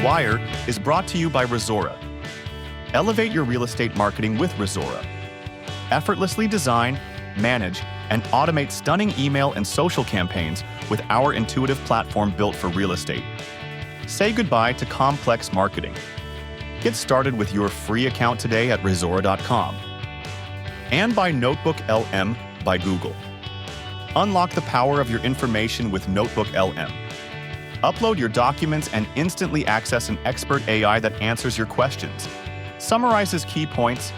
Wire is brought to you by Resora. Elevate your real estate marketing with Resora. Effortlessly design, manage, and automate stunning email and social campaigns with our intuitive platform built for real estate. Say goodbye to complex marketing. Get started with your free account today at Resora.com. And by Notebook LM by Google. Unlock the power of your information with Notebook LM. Upload your documents and instantly access an expert AI that answers your questions, summarizes key points,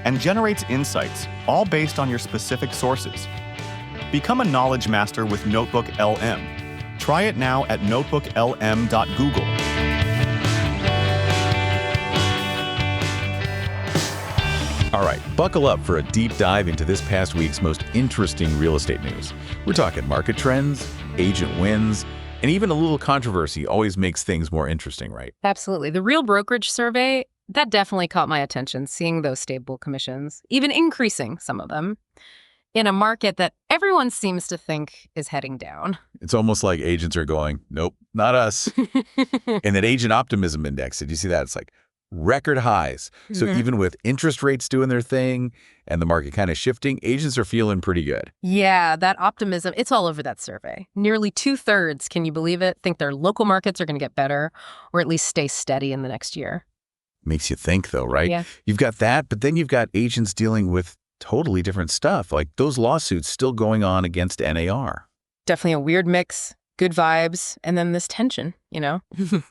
and generates insights, all based on your specific sources. Become a knowledge master with Notebook LM. Try it now at notebooklm.google. All right, buckle up for a deep dive into this past week's most interesting real estate news. We're talking market trends, agent wins, and even a little controversy always makes things more interesting, right? Absolutely. The Real Brokerage Survey, that definitely caught my attention, seeing those stable commissions, even increasing some of them, in a market that everyone seems to think is heading down. It's almost like agents are going, nope, not us. And that agent optimism index, did you see that? It's like record highs. So even with interest rates doing their thing and the market kind of shifting, agents are feeling pretty good. Yeah, that optimism, it's all over that survey. Nearly 2/3, can you believe it, think their local markets are going to get better or at least stay steady in the next year. Makes you think, though, right? Yeah. You've got that, but then you've got agents dealing with totally different stuff, like those lawsuits still going on against NAR. Definitely a weird mix, good vibes, and then this tension,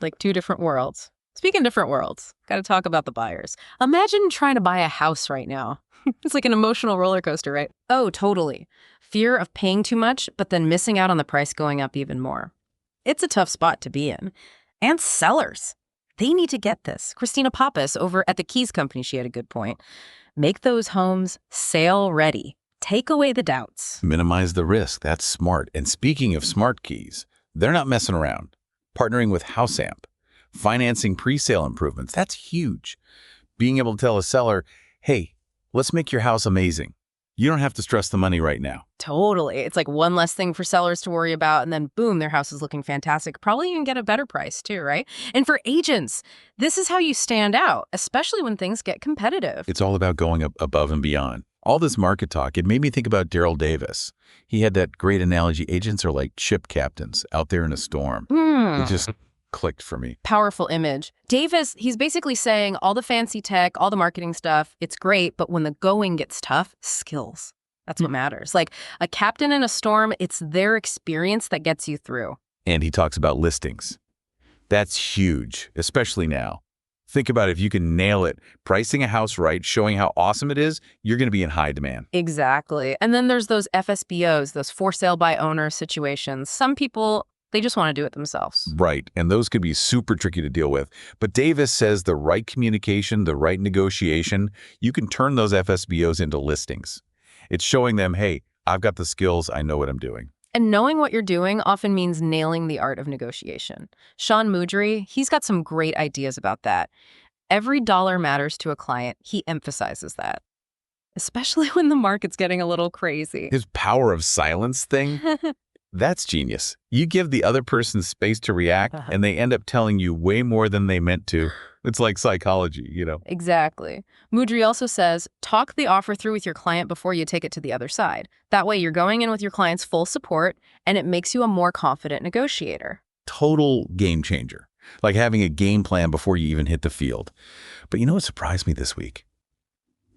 like two different worlds. Speaking of different worlds, got to talk about the buyers. Imagine trying to buy a house right now. It's like an emotional roller coaster, right? Oh, totally. Fear of paying too much, but then missing out on the price going up even more. It's a tough spot to be in. And sellers, they need to get this. Christina Pappas over at the Keys Company, she had a good point. Make those homes sale ready. Take away the doubts. Minimize the risk. That's smart. And speaking of smart keys, they're not messing around. Partnering with HouseAmp. Financing pre-sale improvements, that's huge. Being able to tell a seller, hey, let's make your house amazing. You don't have to stress the money right now. Totally. It's like one less thing for sellers to worry about, and then boom, their house is looking fantastic. Probably even get a better price too, right? And for agents, this is how you stand out, especially when things get competitive. It's all about going above and beyond. All this market talk, it made me think about Daryl Davis. He had that great analogy, agents are like ship captains out there in a storm. It just clicked for me. Powerful image. Davis, he's basically saying all the fancy tech, all the marketing stuff, it's great, but when the going gets tough, skills. That's what matters. Like a captain in a storm, it's their experience that gets you through. And he talks about listings. That's huge, especially now. Think about if you can nail it, pricing a house right, showing how awesome it is, you're going to be in high demand. Exactly. And then there's those FSBOs, those for sale by owner situations. Some people, they just want to do it themselves. Right, and those could be super tricky to deal with. But Davis says the right communication, the right negotiation, you can turn those FSBOs into listings. It's showing them, hey, I've got the skills, I know what I'm doing. And knowing what you're doing often means nailing the art of negotiation. Sean Mudry, he's got some great ideas about that. Every dollar matters to a client. He emphasizes that, especially when the market's getting a little crazy. His power of silence thing, that's genius. You give the other person space to react, and they end up telling you way more than they meant to. It's like psychology, Exactly. Mudry also says, talk the offer through with your client before you take it to the other side. That way you're going in with your client's full support, and it makes you a more confident negotiator. Total game changer. Like having a game plan before you even hit the field. But you know what surprised me this week?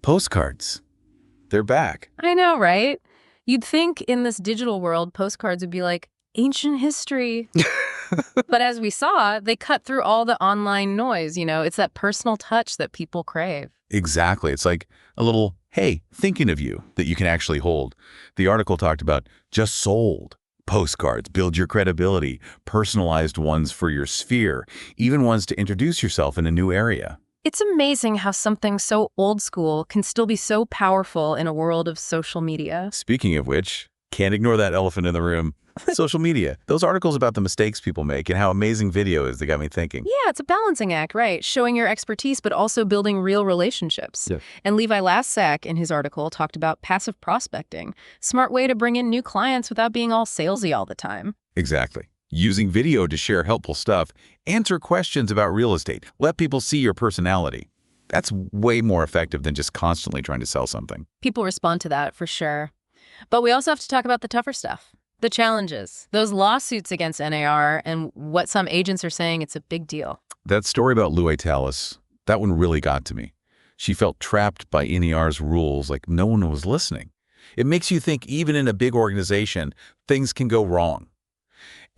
Postcards. They're back. I know, right? You'd think in this digital world, postcards would be like ancient history. But as we saw, they cut through all the online noise. It's that personal touch that people crave. Exactly. It's like a little, hey, thinking of you that you can actually hold. The article talked about just sold. Postcards, build your credibility, personalized ones for your sphere, even ones to introduce yourself in a new area. It's amazing how something so old school can still be so powerful in a world of social media. Speaking of which, can't ignore that elephant in the room. Social media. Those articles about the mistakes people make and how amazing video is, they got me thinking. Yeah, it's a balancing act, right? Showing your expertise, but also building real relationships. Yeah. And Levi Lassack, in his article, talked about passive prospecting. Smart way to bring in new clients without being all salesy all the time. Exactly. Using video to share helpful stuff, answer questions about real estate, let people see your personality. That's way more effective than just constantly trying to sell something. People respond to that for sure. But we also have to talk about the tougher stuff, the challenges, those lawsuits against NAR, and what some agents are saying it's a big deal. That story about Louis Tallis, that one really got to me. She felt trapped by NAR's rules, like no one was listening. It makes you think even in a big organization, things can go wrong.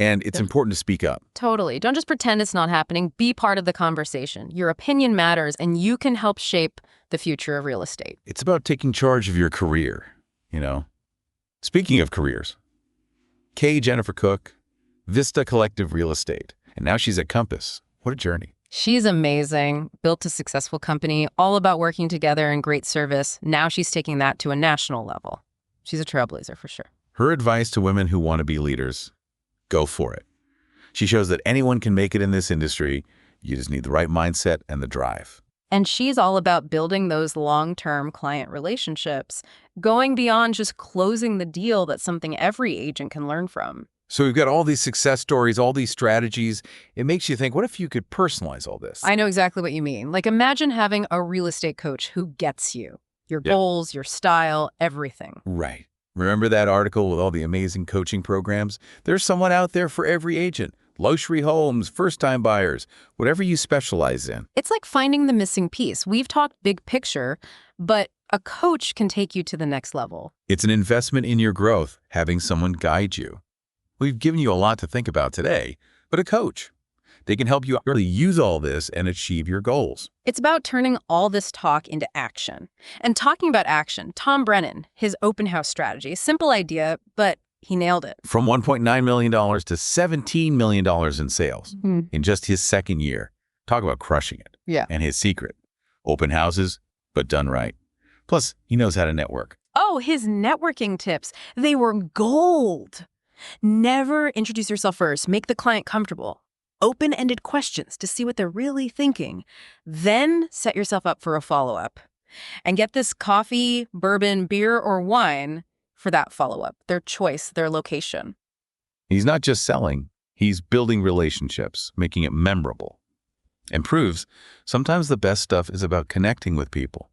And it's important to speak up. Totally. Don't just pretend it's not happening. Be part of the conversation. Your opinion matters, and you can help shape the future of real estate. It's about taking charge of your career, Speaking of careers, Jennifer Cook, Vista Collective Real Estate, and now she's at Compass. What a journey. She's amazing, built a successful company, all about working together and great service. Now she's taking that to a national level. She's a trailblazer for sure. Her advice to women who want to be leaders: go for it. She shows that anyone can make it in this industry. You just need the right mindset and the drive. And she's all about building those long-term client relationships, going beyond just closing the deal. That's something every agent can learn from. So we've got all these success stories, all these strategies. It makes you think, what if you could personalize all this? I know exactly what you mean. Like, imagine having a real estate coach who gets you, your goals, your style, everything. Right. Remember that article with all the amazing coaching programs? There's someone out there for every agent. Luxury homes, first-time buyers, whatever you specialize in. It's like finding the missing piece. We've talked big picture, but a coach can take you to the next level. It's an investment in your growth, having someone guide you. We've given you a lot to think about today, but a coach, they can help you really use all this and achieve your goals. It's about turning all this talk into action. And talking about action, Tom Brennan, his open house strategy, simple idea, but he nailed it. From $1.9 million to $17 million in sales in just his second year. Talk about crushing it. Yeah. And his secret: open houses, but done right. Plus, he knows how to network. Oh, his networking tips. They were gold. Never introduce yourself first. Make the client comfortable. Open-ended questions to see what they're really thinking. Then set yourself up for a follow-up. And get this: coffee, bourbon, beer, or wine for that follow-up, their choice, their location. He's not just selling, he's building relationships, making it memorable. And proves sometimes the best stuff is about connecting with people.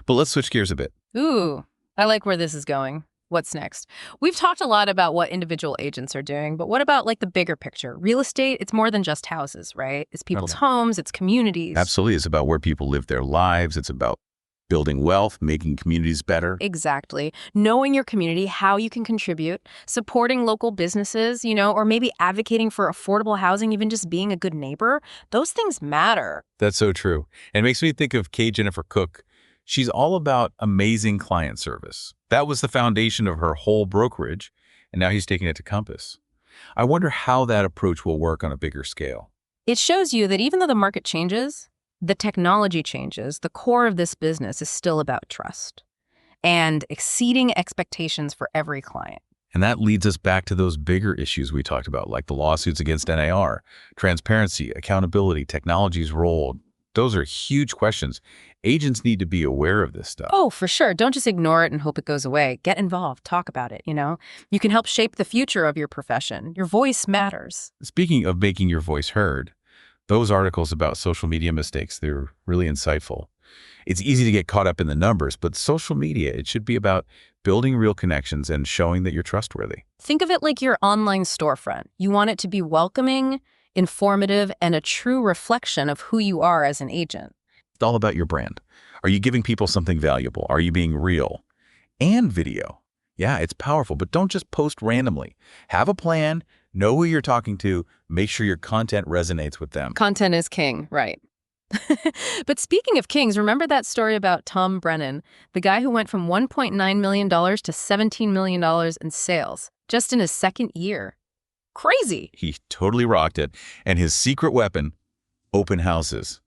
But let's switch gears a bit. Ooh, I like where this is going. What's next? We've talked a lot about what individual agents are doing, but what about like the bigger picture? Real estate, it's more than just houses, right? It's people's homes, it's communities. Absolutely. It's about where people live their lives. It's about building wealth, making communities better. Exactly. Knowing your community, how you can contribute, supporting local businesses, or maybe advocating for affordable housing, even just being a good neighbor. Those things matter. That's so true. And it makes me think of Jennifer Cook. She's all about amazing client service. That was the foundation of her whole brokerage, and now he's taking it to Compass. I wonder how that approach will work on a bigger scale. It shows you that even though the market changes, the technology changes, the core of this business is still about trust and exceeding expectations for every client. And that leads us back to those bigger issues we talked about, like the lawsuits against NAR, transparency, accountability, technology's role. Those are huge questions. Agents need to be aware of this stuff. Oh, for sure. Don't just ignore it and hope it goes away. Get involved. Talk about it, You can help shape the future of your profession. Your voice matters. Speaking of making your voice heard, those articles about social media mistakes, they're really insightful. It's easy to get caught up in the numbers, but social media, it should be about building real connections and showing that you're trustworthy. Think of it like your online storefront. You want it to be welcoming, informative, and a true reflection of who you are as an agent. It's all about your brand. Are you giving people something valuable? Are you being real? And video. Yeah, it's powerful, but don't just post randomly. Have a plan, know who you're talking to, make sure your content resonates with them. Content is king, right? But speaking of kings, remember that story about Tom Brennan, the guy who went from $1.9 million to $17 million in sales just in his second year? Crazy. He totally rocked it. And his secret weapon, open houses.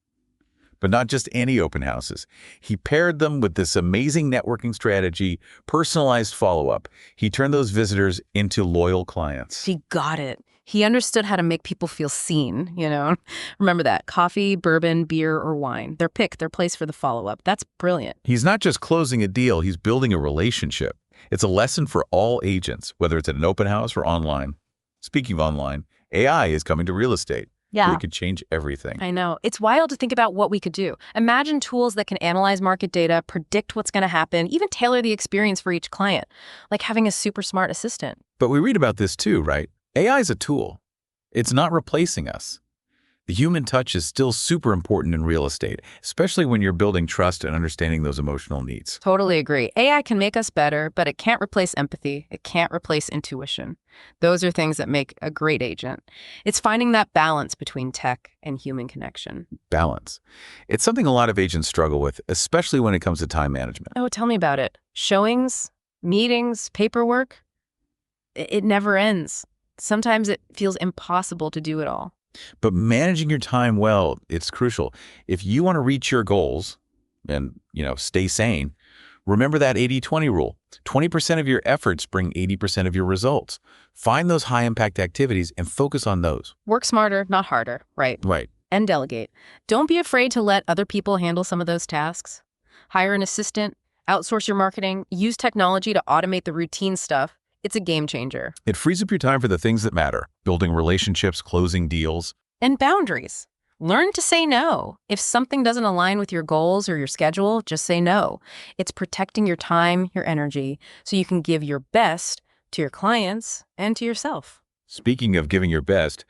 But not just any open houses. He paired them with this amazing networking strategy, personalized follow-up. He turned those visitors into loyal clients. He got it. He understood how to make people feel seen, Remember that. Coffee, bourbon, beer, or wine. Their pick, their place for the follow-up. That's brilliant. He's not just closing a deal, he's building a relationship. It's a lesson for all agents, whether it's at an open house or online. Speaking of online, AI is coming to real estate. Yeah. It could change everything. I know. It's wild to think about what we could do. Imagine tools that can analyze market data, predict what's going to happen, even tailor the experience for each client, like having a super smart assistant. But we read about this too, right? AI is a tool. It's not replacing us. The human touch is still super important in real estate, especially when you're building trust and understanding those emotional needs. Totally agree. AI can make us better, but it can't replace empathy. It can't replace intuition. Those are things that make a great agent. It's finding that balance between tech and human connection. Balance. It's something a lot of agents struggle with, especially when it comes to time management. Oh, tell me about it. Showings, meetings, paperwork. It never ends. Sometimes it feels impossible to do it all. But managing your time well, it's crucial. If you want to reach your goals and, stay sane, remember that 80-20 rule. 20% of your efforts bring 80% of your results. Find those high-impact activities and focus on those. Work smarter, not harder, right? Right. And delegate. Don't be afraid to let other people handle some of those tasks. Hire an assistant, outsource your marketing, use technology to automate the routine stuff. It's a game changer. It frees up your time for the things that matter, building relationships, closing deals. And boundaries. Learn to say no. If something doesn't align with your goals or your schedule, just say no. It's protecting your time, your energy, so you can give your best to your clients and to yourself. Speaking of giving your best,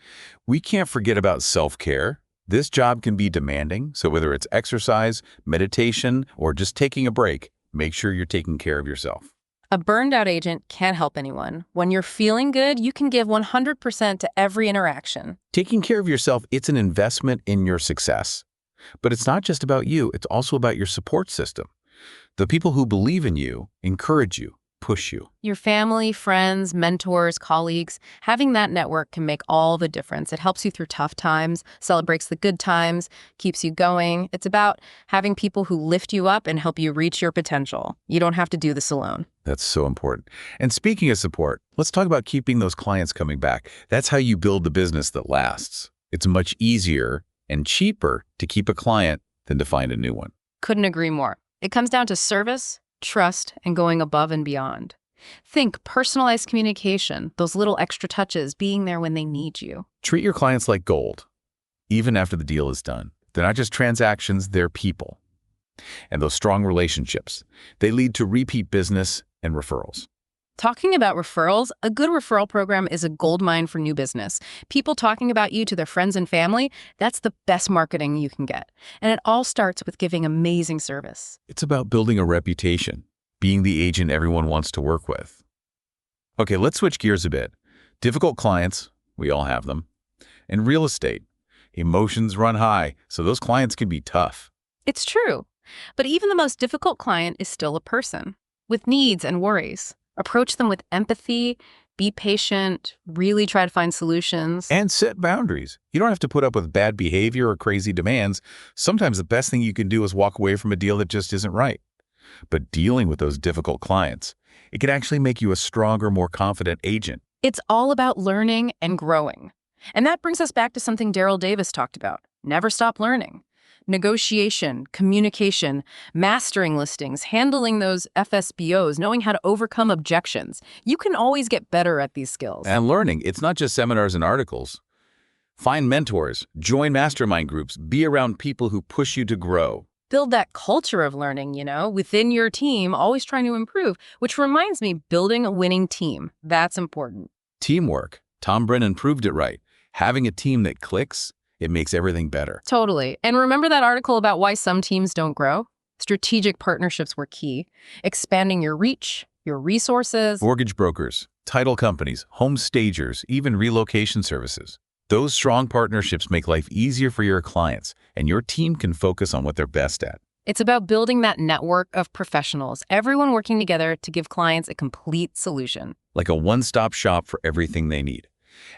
we can't forget about self-care. This job can be demanding, so whether it's exercise, meditation, or just taking a break, make sure you're taking care of yourself. A burned-out agent can't help anyone. When you're feeling good, you can give 100% to every interaction. Taking care of yourself, it's an investment in your success. But it's not just about you, it's also about your support system. The people who believe in you, encourage you, push you. Your family, friends, mentors, colleagues, having that network can make all the difference. It helps you through tough times, celebrates the good times, keeps you going. It's about having people who lift you up and help you reach your potential. You don't have to do this alone. That's so important. And speaking of support, let's talk about keeping those clients coming back. That's how you build the business that lasts. It's much easier and cheaper to keep a client than to find a new one. Couldn't agree more. It comes down to service, trust, and going above and beyond. Think personalized communication, those little extra touches, being there when they need you. Treat your clients like gold, even after the deal is done. They're not just transactions, they're people. And those strong relationships, they lead to repeat business and referrals. Talking about referrals, a good referral program is a goldmine for new business. People talking about you to their friends and family, that's the best marketing you can get. And it all starts with giving amazing service. It's about building a reputation, being the agent everyone wants to work with. Okay, let's switch gears a bit. Difficult clients, we all have them. And real estate, emotions run high, so those clients can be tough. It's true. But even the most difficult client is still a person with needs and worries. Approach them with empathy, be patient, really try to find solutions. And set boundaries. You don't have to put up with bad behavior or crazy demands. Sometimes the best thing you can do is walk away from a deal that just isn't right. But dealing with those difficult clients, it can actually make you a stronger, more confident agent. It's all about learning and growing. And that brings us back to something Daryl Davis talked about. Never stop learning. Negotiation, communication, mastering listings, handling those FSBOs, knowing how to overcome objections. You can always get better at these skills. And learning, it's not just seminars and articles. Find mentors, join mastermind groups, be around people who push you to grow. Build that culture of learning, within your team, always trying to improve, which reminds me, building a winning team. That's important. Teamwork. Tom Brennan proved it right. Having a team that clicks, it makes everything better. Totally. And remember that article about why some teams don't grow? Strategic partnerships were key. Expanding your reach, your resources. Mortgage brokers, title companies, home stagers, even relocation services. Those strong partnerships make life easier for your clients, and your team can focus on what they're best at. It's about building that network of professionals, everyone working together to give clients a complete solution. Like a one-stop shop for everything they need.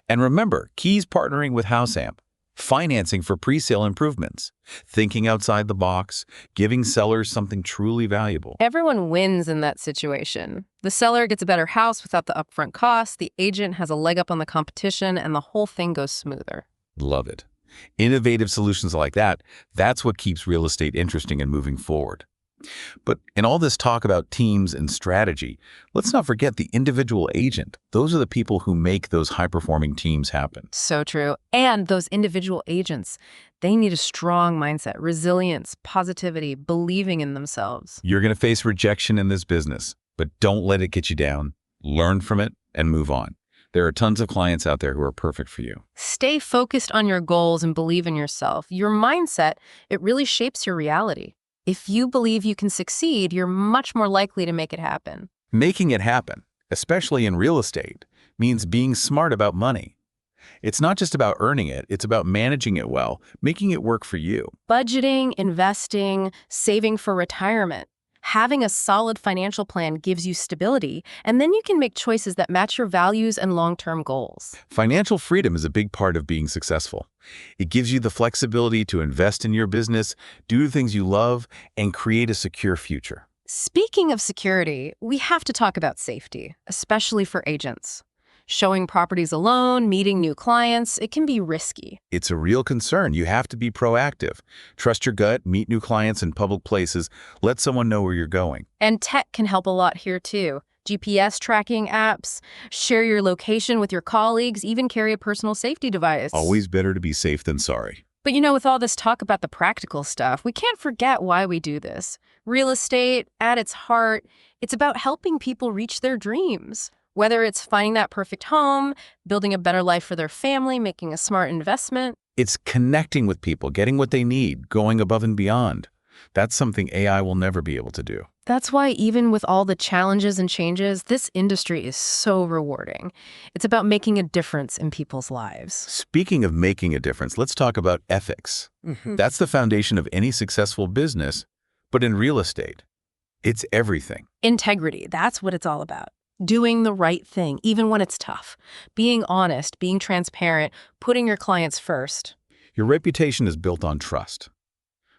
And remember, Key's partnering with HouseAmp. Financing for pre-sale improvements, thinking outside the box, giving sellers something truly valuable. Everyone wins in that situation. The seller gets a better house without the upfront costs, the agent has a leg up on the competition, and the whole thing goes smoother. Love it. Innovative solutions like that, that's what keeps real estate interesting and moving forward. But in all this talk about teams and strategy, let's not forget the individual agent. Those are the people who make those high-performing teams happen. So true. And those individual agents, they need a strong mindset, resilience, positivity, believing in themselves. You're going to face rejection in this business, but don't let it get you down. Learn from it and move on. There are tons of clients out there who are perfect for you. Stay focused on your goals and believe in yourself. Your mindset, it really shapes your reality. If you believe you can succeed, you're much more likely to make it happen. Making it happen, especially in real estate, means being smart about money. It's not just about earning it, it's about managing it well, making it work for you. Budgeting, investing, saving for retirement. Having a solid financial plan gives you stability, and then you can make choices that match your values and long-term goals. Financial freedom is a big part of being successful. It gives you the flexibility to invest in your business, do the things you love, and create a secure future. Speaking of security, we have to talk about safety, especially for agents. Showing properties alone, meeting new clients, it can be risky. It's a real concern. You have to be proactive. Trust your gut, meet new clients in public places, let someone know where you're going. And tech can help a lot here too. GPS tracking apps, share your location with your colleagues, even carry a personal safety device. Always better to be safe than sorry. But with all this talk about the practical stuff, we can't forget why we do this. Real estate, at its heart, it's about helping people reach their dreams. Whether it's finding that perfect home, building a better life for their family, making a smart investment. It's connecting with people, getting what they need, going above and beyond. That's something AI will never be able to do. That's why even with all the challenges and changes, this industry is so rewarding. It's about making a difference in people's lives. Speaking of making a difference, let's talk about ethics. That's the foundation of any successful business, but in real estate, it's everything. Integrity, that's what it's all about. Doing the right thing, even when it's tough. Being honest, being transparent, putting your clients first. Your reputation is built on trust.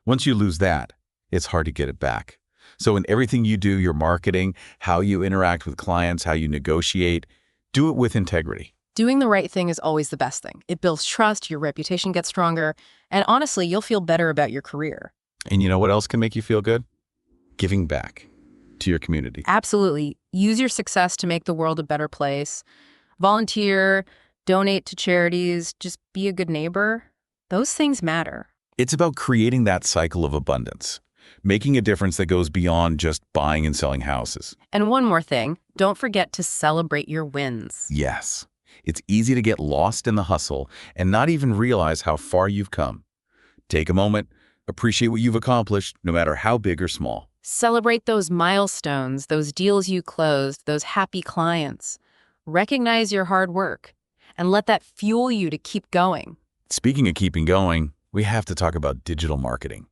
Once you lose that, it's hard to get it back. So in everything you do, your marketing, how you interact with clients, how you negotiate, do it with integrity. Doing the right thing is always the best thing. It builds trust, your reputation gets stronger, and honestly, you'll feel better about your career. And you know what else can make you feel good? Giving back to your community. Absolutely. Use your success to make the world a better place. Volunteer, donate to charities, just be a good neighbor. Those things matter. It's about creating that cycle of abundance, making a difference that goes beyond just buying and selling houses. And one more thing, don't forget to celebrate your wins. Yes, it's easy to get lost in the hustle and not even realize how far you've come. Take a moment, appreciate what you've accomplished, no matter how big or small. Celebrate those milestones, those deals you closed, those happy clients. Recognize your hard work and let that fuel you to keep going. Speaking of keeping going, we have to talk about digital marketing.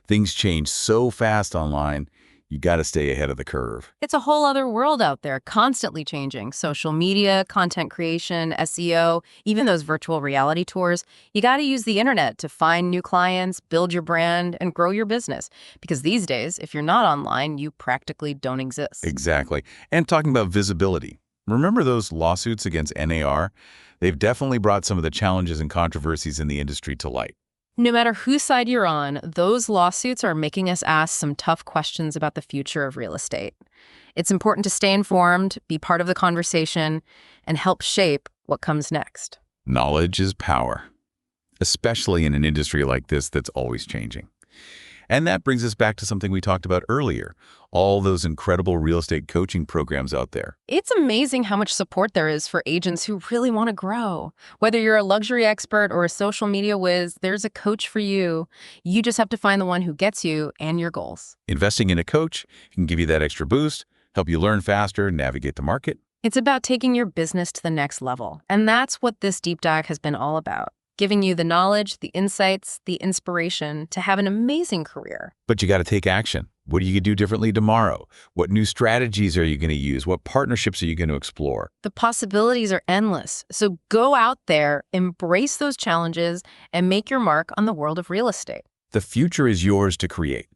Things change so fast online, you got to stay ahead of the curve. It's a whole other world out there, constantly changing. Social media, content creation, SEO, even those virtual reality tours. You got to use the internet to find new clients, build your brand, and grow your business. Because these days, if you're not online, you practically don't exist. Exactly. And talking about visibility. Remember those lawsuits against NAR? They've definitely brought some of the challenges and controversies in the industry to light. No matter whose side you're on, those lawsuits are making us ask some tough questions about the future of real estate. It's important to stay informed, be part of the conversation, and help shape what comes next. Knowledge is power, especially in an industry like this that's always changing. And that brings us back to something we talked about earlier, all those incredible real estate coaching programs out there. It's amazing how much support there is for agents who really want to grow. Whether you're a luxury expert or a social media whiz, there's a coach for you. You just have to find the one who gets you and your goals. Investing in a coach can give you that extra boost, help you learn faster, navigate the market. It's about taking your business to the next level. And that's what this deep dive has been all about. Giving you the knowledge, the insights, the inspiration to have an amazing career. But you got to take action. What are you going to do differently tomorrow? What new strategies are you going to use? What partnerships are you going to explore? The possibilities are endless. So go out there, embrace those challenges, and make your mark on the world of real estate. The future is yours to create.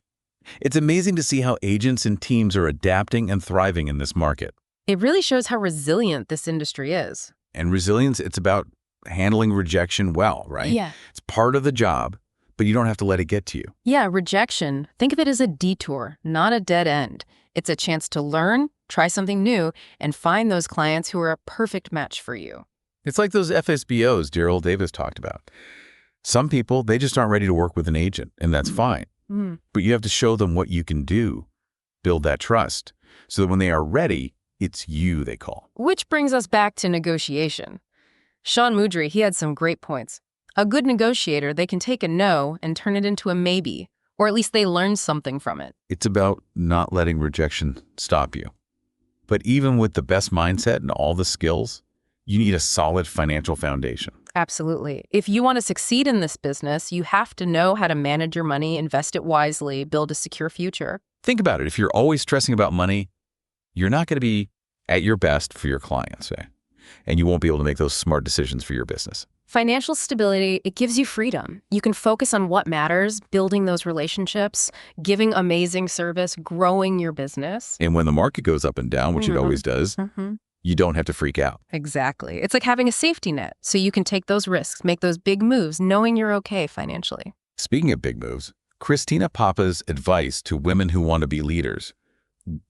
It's amazing to see how agents and teams are adapting and thriving in this market. It really shows how resilient this industry is. And resilience, it's about handling rejection well, right? Yeah. It's part of the job, but but you don't have to let it get to you. Yeah, rejection. Think of it as a detour, not a dead end. It's a chance to learn, try something new, and find those clients who are a perfect match for you. It's like those FSBOs Daryl Davis talked about. Some people, they just aren't ready to work with an agent, and that's fine. But you have to show them what you can do, build that trust, so that when they are ready, it's you they call. Which brings us back to negotiation. Sean Mudry, he had some great points. A good negotiator, they can take a no and turn it into a maybe, or at least they learn something from it. It's about not letting rejection stop you. But even with the best mindset and all the skills, you need a solid financial foundation. Absolutely. If you want to succeed in this business, you have to know how to manage your money, invest it wisely, build a secure future. Think about it. If you're always stressing about money, you're not going to be at your best for your clients, and you won't be able to make those smart decisions for your business. Financial stability, it gives you freedom. You can focus on what matters, building those relationships, giving amazing service, growing your business. And when the market goes up and down, which it always does, you don't have to freak out. Exactly. It's like having a safety net, so you can take those risks, make those big moves, knowing you're okay financially. Speaking of big moves, Christina Papa's advice to women who want to be leaders: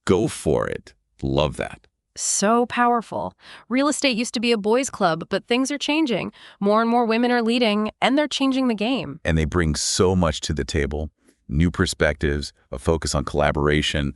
go for it. Love that. So powerful. Real estate used to be a boys' club, but things are changing. More and more women are leading, and they're changing the game. And they bring so much to the table: new perspectives, a focus on collaboration.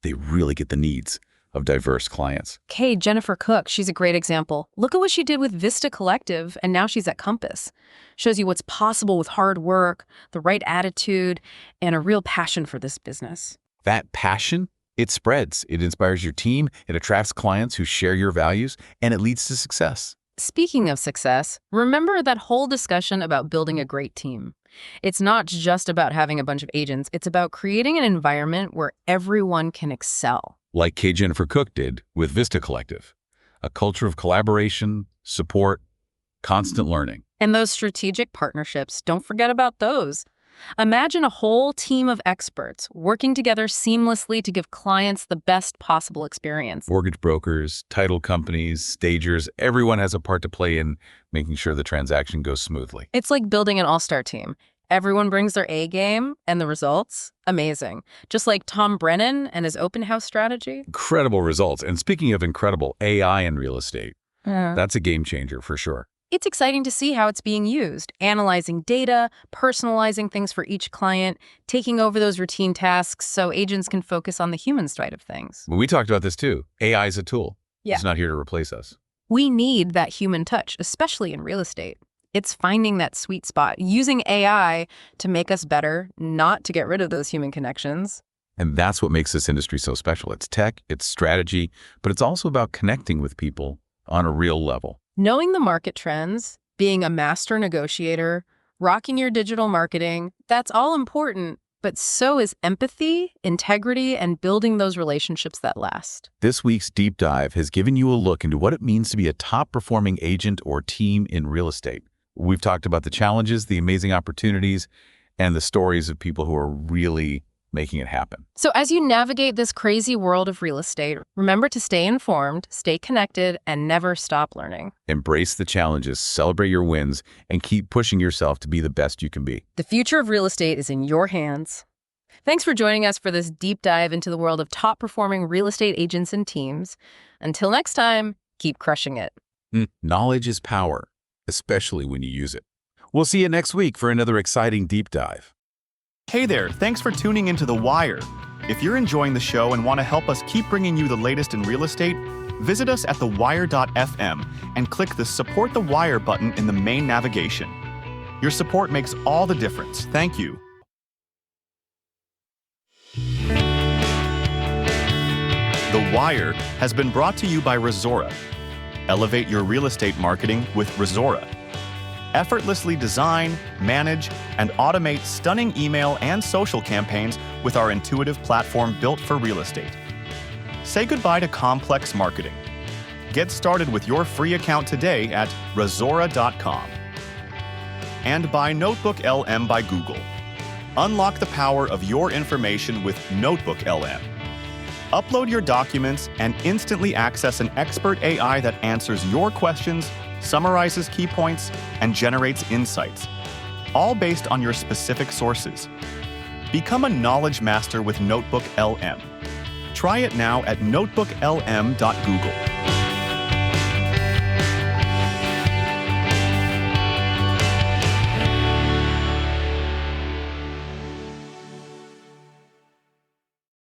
They really get the needs of diverse clients. Okay, Jennifer Cook, she's a great example. Look at what she did with Vista Collective, and now she's at Compass. Shows you what's possible with hard work, the right attitude, and a real passion for this business. That passion, it spreads. It inspires your team, it attracts clients who share your values, and it leads to success. Speaking of success, remember that whole discussion about building a great team. It's not just about having a bunch of agents. It's about creating an environment where everyone can excel. Like K. Jennifer Cook did with Vista Collective. A culture of collaboration, support, constant learning. And those strategic partnerships, don't forget about those. Imagine a whole team of experts working together seamlessly to give clients the best possible experience. Mortgage brokers, title companies, stagers, everyone has a part to play in making sure the transaction goes smoothly. It's like building an all-star team. Everyone brings their A game, and the results? Amazing. Just like Tom Brennan and his open house strategy. Incredible results. And speaking of incredible, AI in real estate, that's a game changer for sure. It's exciting to see how it's being used, analyzing data, personalizing things for each client, taking over those routine tasks so agents can focus on the human side of things. We talked about this too. AI is a tool. Yeah. It's not here to replace us. We need that human touch, especially in real estate. It's finding that sweet spot, using AI to make us better, not to get rid of those human connections. And that's what makes this industry so special. It's tech, it's strategy, but it's also about connecting with people on a real level. Knowing the market trends, being a master negotiator, rocking your digital marketing, that's all important, but so is empathy, integrity, and building those relationships that last. This week's deep dive has given you a look into what it means to be a top-performing agent or team in real estate. We've talked about the challenges, the amazing opportunities, and the stories of people who are really making it happen. So as you navigate this crazy world of real estate, remember to stay informed, stay connected, and never stop learning. Embrace the challenges, celebrate your wins, and keep pushing yourself to be the best you can be. The future of real estate is in your hands. Thanks for joining us for this deep dive into the world of top-performing real estate agents and teams. Until next time, keep crushing it. Knowledge is power, especially when you use it. We'll see you next week for another exciting deep dive. Hey there, thanks for tuning into The Wire. If you're enjoying the show and want to help us keep bringing you the latest in real estate, visit us at thewire.fm and click the Support the Wire button in the main navigation. Your support makes all the difference. Thank you. The Wire has been brought to you by Resora. Elevate your real estate marketing with Resora. Effortlessly design, manage, and automate stunning email and social campaigns with our intuitive platform built for real estate. Say goodbye to complex marketing. Get started with your free account today at resora.com. And by Notebook LM by Google. Unlock the power of your information with Notebook LM. Upload your documents and instantly access an expert AI that answers your questions, summarizes key points, and generates insights. all based on your specific sources. Become a knowledge master with Notebook LM. Try it now at notebooklm.google.